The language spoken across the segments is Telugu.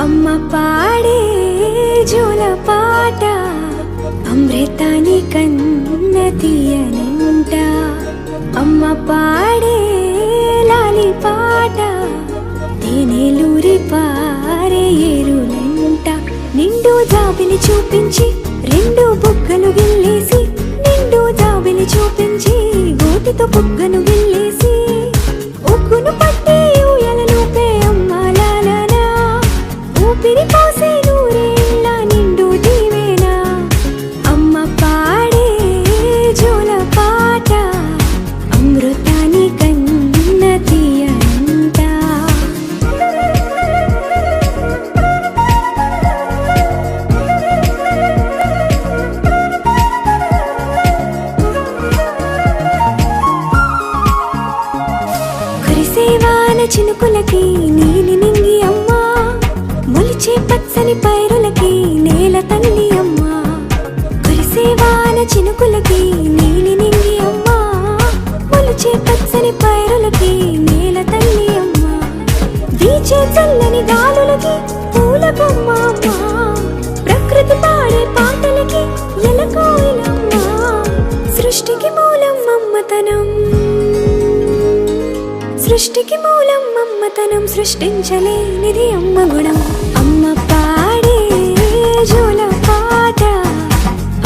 అమ్మ పాడే జోల పాట అమృతాని కన్న తీయనంట. అమ్మ పాడే లాలి పాట తేనెలూరి పారే ఏరులంట. నిండు జాబిలి చూపించి రెండు బుగ్గలు గిల్లేసి, నిండు జాబిలి చూపించి గోటితో బుగ్గను గిల్లేసి, ఉగ్గును పట్టి ఊయలలోపే అమ్మ లాలనా, ఊపిరి పోసే నూరేళ్ళ నిండు దీవేనా. అమ్మ పాడే జోల పాట అమృతాని కన్న తీయంట. కురిసేవాన చినుకులకి నీలి నింగి అమ్మ, మొలిచే పచ్చని పైరులకి నేల తల్లి అమ్మ. కురిసేవాన చినుకులకి నీలి నింగి అమ్మ, మొలిచే పచ్చని పైరులకి నేల తల్లి అమ్మ. వీచే చల్లని గాలులకి పూల బొమ్మ అమ్మ, ప్రకృతి పాడే పాటలకి ఎలకోయిలమ్మ. సృష్టికి మూలం మమ్మతనం, సృష్టికి మూలం మమ్మతనం, సృష్టించలేనిది అమ్మ గుణం. అమ్మ పాడే జోల పాట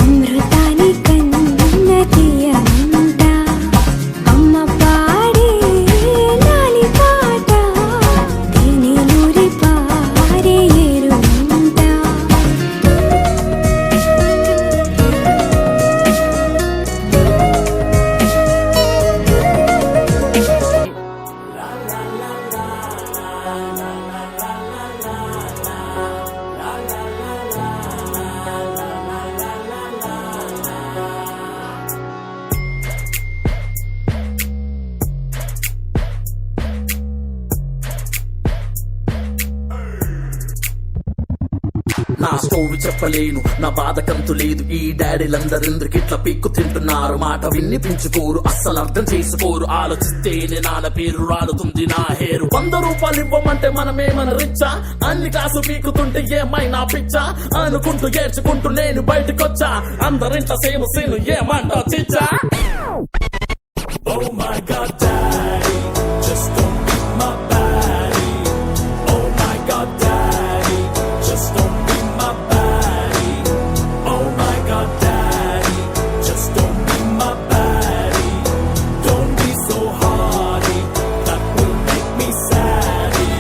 అమృతాని కన్న తీయనంట. అమ్మ పాడే లాలి పాట తేనెలూరి పారే ఏరులంట. నా స్టోరీ చెప్పలేను, నా బాధ కంతు లేదు. ఈ డాడీలందరెందుకు ఇట్లా పీక్కు తింటున్నారు? మాట వినిపించుకోరు, అస్సలు అర్థం చేసుకోరు. ఆలోచిస్తేనే నాన్న పేరు రాలుతుంది నా హేరు. 100 రూపాయలు ఇవ్వమంటే మనమేమన్నా రిచ్చా? అన్ని కాసు పీకుతుంటే ఏమైనా పిచ్చా? అనుకుంటూ ఏడ్చుకుంటూ నేను బయటకొచ్చా, అందరింట సేమ్ సీను ఏమంటా చిచ్చా? Oh my God, Daddy, just don't beat my baddie. Oh my God, Daddy, just don't beat my baddie. Oh my God, Daddy, just don't beat my baddie. Don't be so hardy, that will make me saddy.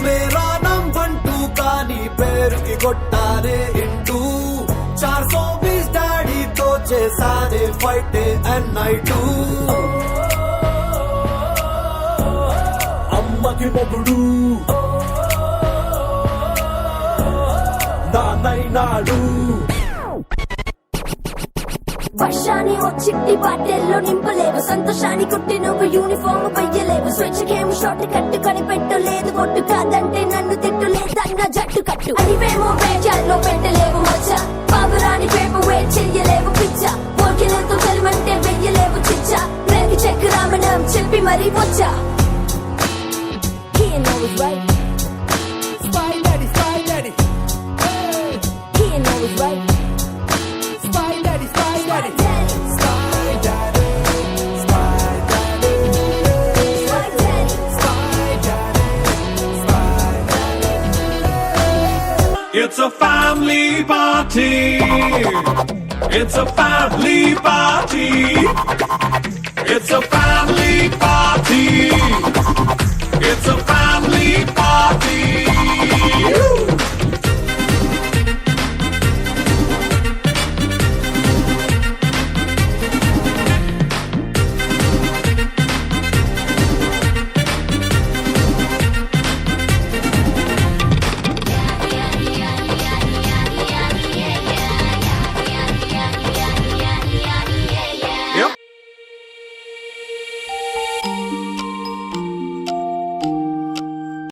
मेरा नाम बंटू कानी पैर की కొట్టానే ఇంటూ 420 డాడీతో చేసానే ఫైట్ అండ్ నైట్. అమ్మకి మొగుడు నాన్నైనాడు. వర్షాన్ని ఓ చిట్టి బాటెల్లో నింపలేవు, సంతోషాన్ని కుట్టి నువ్వు యూనిఫామ్ వెయ్యలేవు. స్వేచ్ఛకేమో షార్ట్ కట్టు కనిపెట్టలేదు, కొట్టు కాదంటే నన్ను తిట్టులేదన్న జట్టు కట్టు. అనివేమో వేచాల్లో పెట్టలేవు మచ్చ, పావురాని పేపు వే చెయ్యలేవు పిచ్చ. పోకిలతో తెలివంటే వెయ్యలేవు చిచ్చ, రేగి చెక్ రామణం చెప్పి మరీ వచ్చా. He knows right, Spy Daddy, Spy Daddy, hey. he knows right. Spy Daddy, Spy Daddy, Daddy, Spy Daddy, Spy Daddy, Spy Daddy. Spy Daddy, Spy Daddy. It's a family party. It's a family party. It's a family